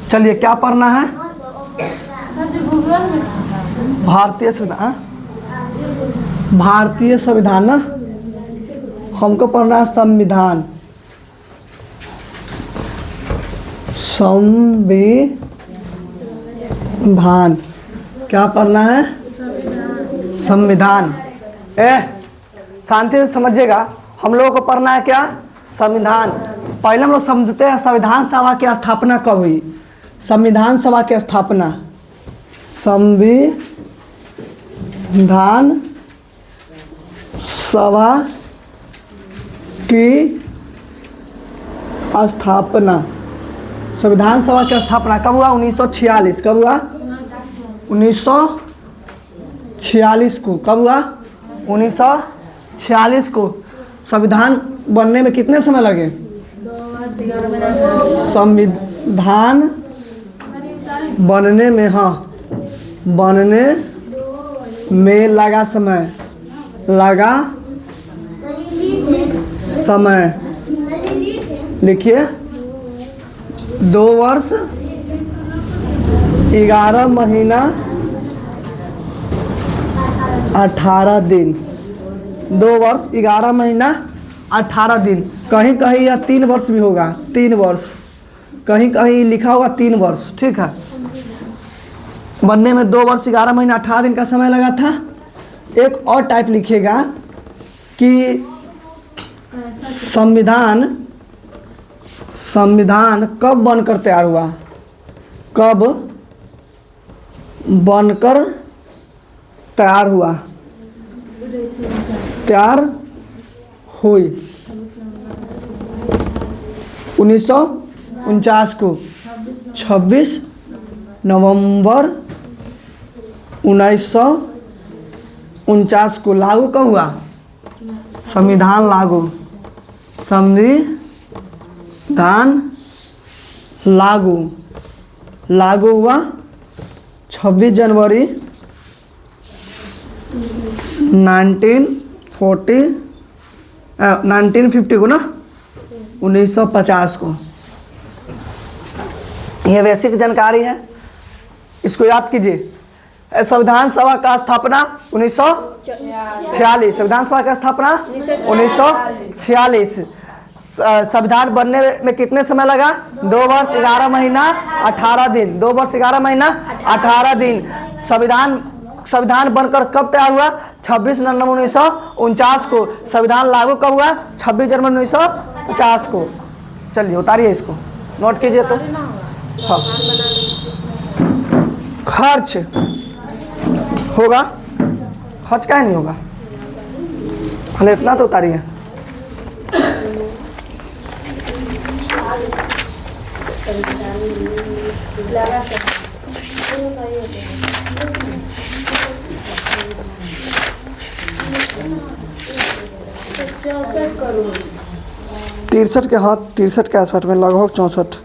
चलिए क्या पढ़ना है? भारतीय संविधान। भारतीय संविधान ना, हमको पढ़ना है संविधान। संविधान क्या पढ़ना है? संविधान। शांति से समझिएगा, हम लोगों को पढ़ना है क्या? संविधान। पहले हम लोग समझते हैं संविधान सभा की स्थापना कब हुई। संविधान सभा की स्थापना, संविधान सभा की स्थापना, संविधान सभा की स्थापना कब हुआ? 1946। कब हुआ? 1946 को। कब हुआ? 1946 को। संविधान बनने में कितने समय लगे? संविधान बनने में, हाँ, बनने में लगा समय, लगा समय। लिखिए 2 वर्ष 11 महीना 18 दिन। 2 वर्ष 11 महीना 18 दिन। कहीं कहीं यह 3 वर्ष भी होगा, 3 वर्ष, कहीं कहीं लिखा होगा 3 वर्ष। ठीक है, बनने में 2 वर्ष 11 महीना 18 दिन का समय लगा था। एक और टाइप लिखिएगा कि संविधान कब बनकर तैयार हुआ? कब बनकर तैयार हुआ? तैयार हुई 1949 को। 26 नवंबर 1949 को लागू कब हुआ? संविधान लागू, संविधान लागू हुआ 26 जनवरी 1950 को ना, 1950 को। यह बेसिक जानकारी है, इसको याद कीजिए। संविधान सभा का स्थापना 1946। संविधान सभा का स्थापना 1946। संविधान बनने में कितने समय लगा? 2 वर्ष 11 महीना 18 दिन। 2 वर्ष 11 महीना 18 दिन। संविधान बनकर कब तैयार हुआ? 26 नवंबर 1949 को। संविधान लागू कब हुआ? 26 जनवरी 1950 को। चलिए उतारिए, इसको नोट कीजिए। तो हाँ, खर्च होगा, खर्च काहे नहीं होगा? पहले इतना तो उतारिए। करोड़ 63 के, हाँ 63 के आसपास में, लगभग 64।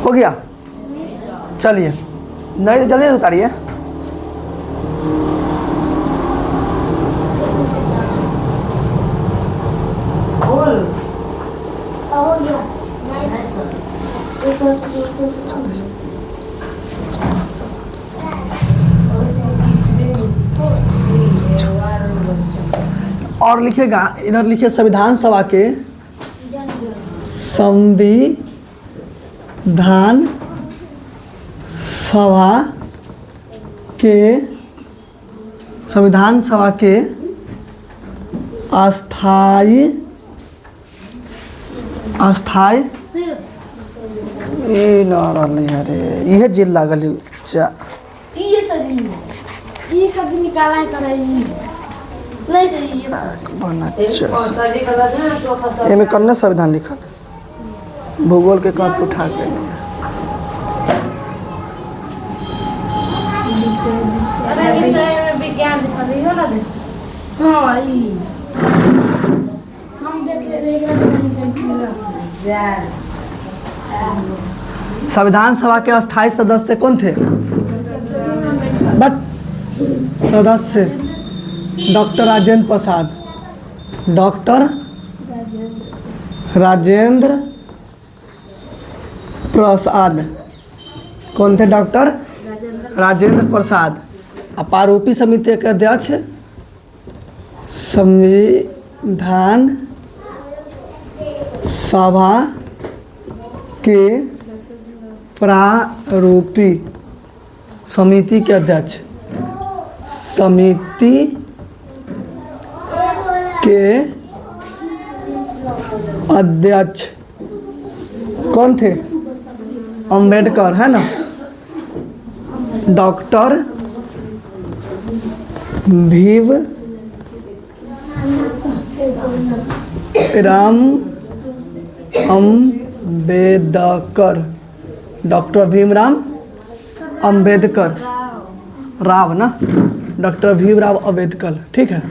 हो गया, चलिए नहीं जल्दी उतारिए। और लिखेगा, इधर लिखिए संविधान सभा के संविधान सभा के संविधान सभा के अस्थाई ए न रहले अरे इहे जेल लागल चा ये सब निकाला है करे नहीं चाहिए बना एमे कन्ने संविधान लिखल भूगोल के कांच उठा के अरे विषय में विज्ञान लिखा रही हो ना दे हां ई हम देख ले संविधान सभा के अस्थायी सदस्य कौन थे? बट सदस्य डॉक्टर राजेंद्र प्रसाद, डॉक्टर राजेंद्र प्रसाद कौन थे? डॉक्टर राजेंद्र प्रसाद। अपारूपी समिति के अध्यक्ष संविधान सभा के प्रारूपी समिति के अध्यक्ष, समिति के अध्यक्ष कौन थे? अंबेडकर, है ना? डॉक्टर भीमराव अम्बेडकर, डॉक्टर भीमराव अम्बेडकर, राव ना, डॉक्टर भीमराव अम्बेडकर, ठीक है,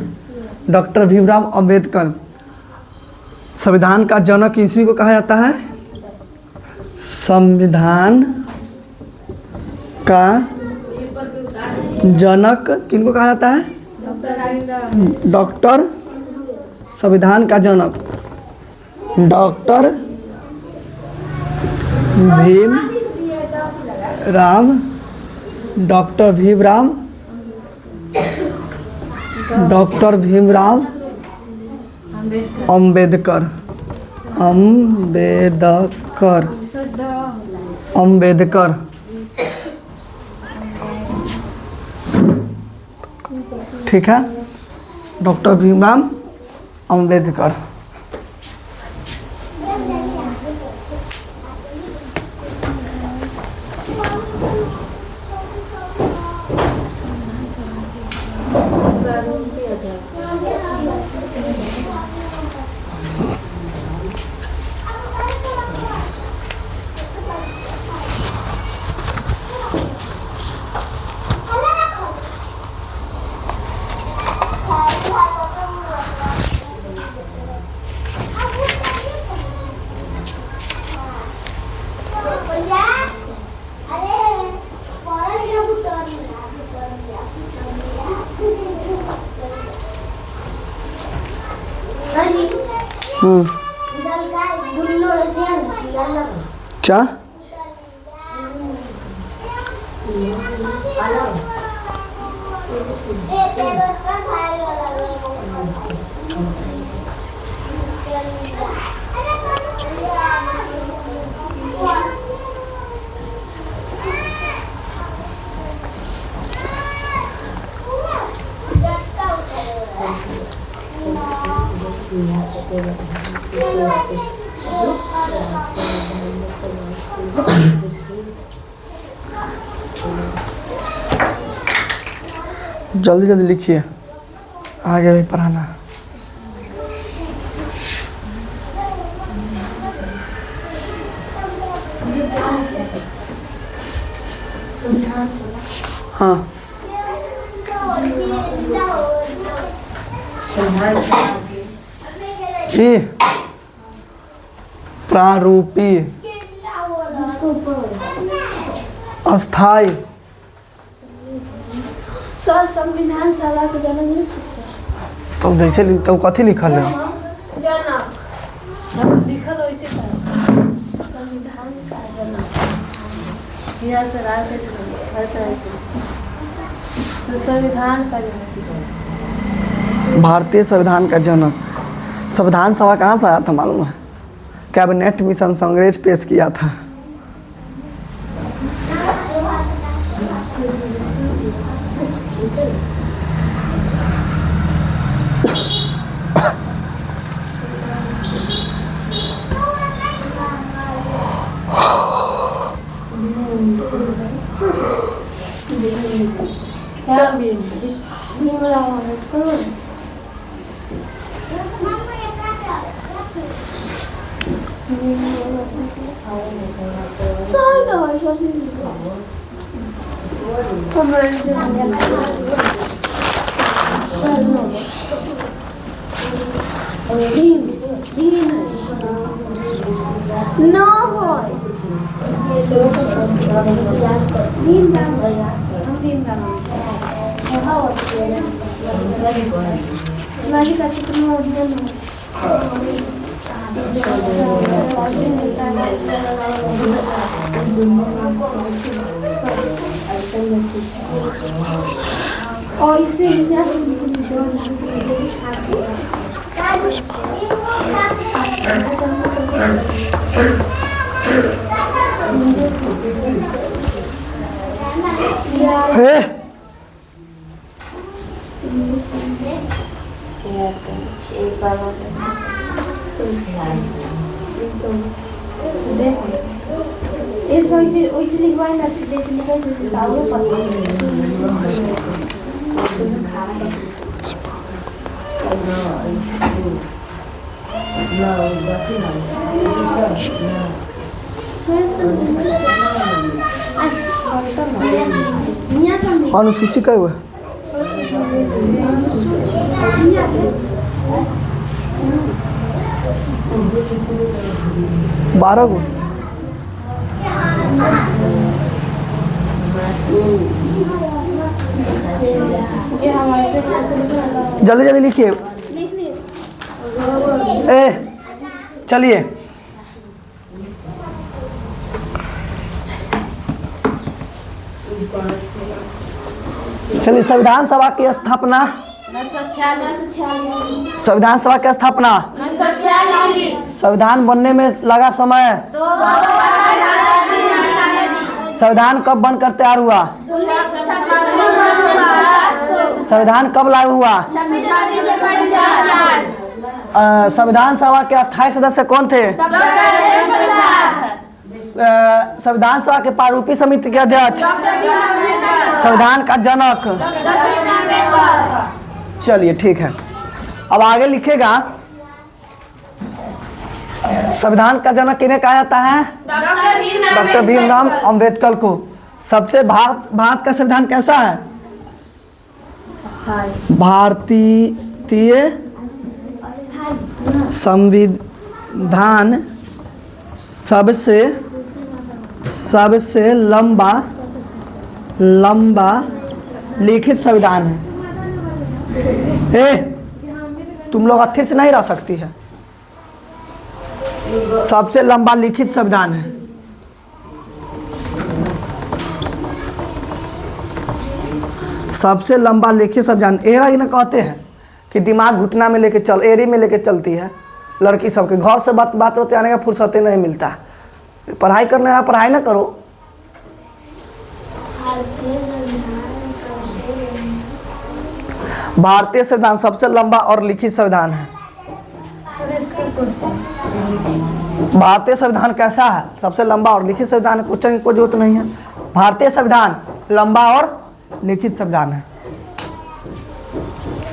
डॉक्टर भीमराव अम्बेडकर। संविधान का जनक इसी को कहा जाता है। संविधान का जनक किनको कहा जाता है? डॉक्टर, संविधान का जनक doctor Bhimrao, doctor Bhimrao, doctor Bhimrao Ambedkar, Ambedkar, Ambedkar. ठीक है, डॉक्टर भीमराव अम्बेडकर। क्या? जल्दी जल्दी लिखिए, आगे भी पढ़ाना। हाँ ये प्रारूपी अस्थाई संविधान सभा के जनक लिख सकते हैं। तो जैसे तो कथी लिखल है जनक लिखल वैसे था संविधान का जनक यहाँ से राज कैसे हर तरह से तो संविधान का जनक भारतीय संविधान का जनक। संविधान सभा कहाँ से आया था मालूम है? कैबिनेट मिशन से अंग्रेज पेश किया था। वैसे लिखवाए ना जैसे लिखा किताबों पर अनुसूची का हुआ 12 गो। जल्दी जल्दी लिखिए। ए चलिए चलिए संविधान सभा की स्थापना। संविधान सभा की स्थापना। संविधान बनने में लगा समय। संविधान कब बनकर तैयार हुआ? संविधान कब लागू हुआ? संविधान सभा के अस्थायी सदस्य कौन थे? संविधान सभा के प्रारूपी समिति के अध्यक्ष। संविधान का जनक। चलिए ठीक है, अब आगे लिखेगा संविधान का जनक किन्हें कहा जाता है? डॉक्टर भीमराव अंबेडकर को। सबसे भारत का संविधान कैसा है? भारतीय संविधान सबसे लंबा लिखित संविधान है। तुम लोग अच्छे से नहीं रह सकती है। सबसे लंबा लिखित संविधान है। सबसे लंबा लिखित संविधान। एरा ही ना कहते हैं कि दिमाग घुटना में लेके एरी में लेके चलती है। लड़की सबके घर से बात होते आने का फुर्सत नहीं मिलता। पढ़ाई करने का पढ़ाई ना करो। भारतीय संविधान सबसे लंबा और लिखित संविधान है। भारतीय संविधान कैसा है? सबसे लंबा और लिखित संविधान है। क्वेश्चन की कोई जरूरत नहीं है। भारतीय संविधान लंबा और लिखित संविधान है।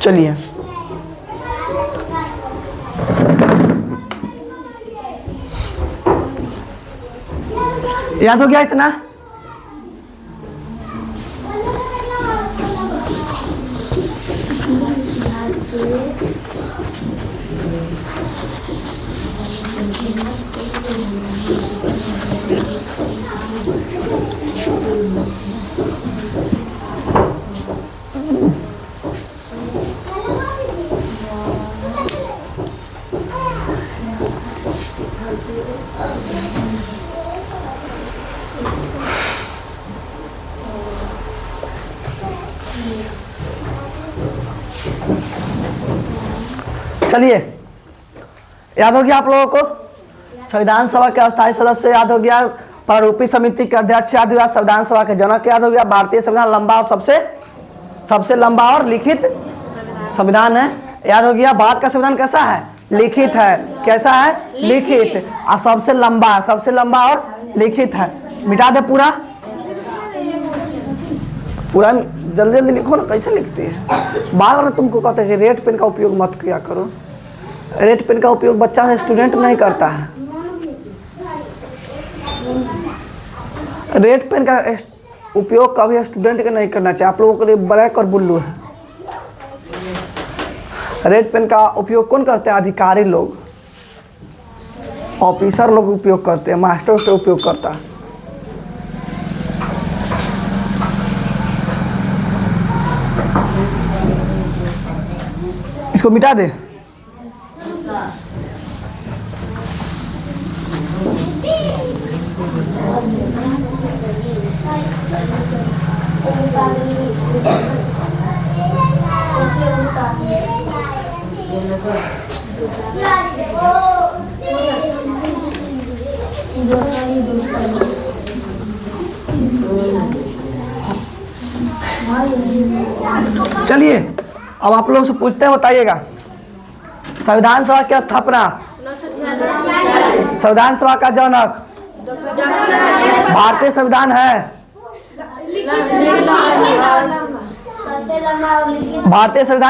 चलिए याद हो गया इतना? चलिए, याद हो गया आप लोगों को? संविधान सभा के अस्थायी सदस्य याद हो गया, प्रारूपी समिति के अध्यक्ष याद हो गया, संविधान सभा के जनक याद हो गया, भारतीय संविधान लंबा और सबसे लंबा और लिखित संविधान है, याद हो गया। भारत का संविधान कैसा है? लिखित है। कैसा है? लिखित। और सबसे लंबा और लिखित है। मिटा दे पूरा जल्दी जल्दी लिखो ना, कैसे लिखती है? बार बार तुमको कहते हैं कि रेड पेन का उपयोग मत किया करो। रेड पेन का उपयोग बच्चा स्टूडेंट नहीं करता है। रेड पेन का उपयोग कभी स्टूडेंट के नहीं करना चाहिए। आप लोगों के लिए ब्लैक और ब्लू है। रेड पेन का उपयोग कौन करते हैं? अधिकारी लोग, ऑफिसर लोग उपयोग करते हैं, मास्टर उसका उपयोग करता है। इसको मिटा दे। चलिए, अब आप लोग से पूछते हैं, बताइएगा संविधान सभा की स्थापना, संविधान सभा का जनक, भारतीय संविधान है, भारतीय संविधान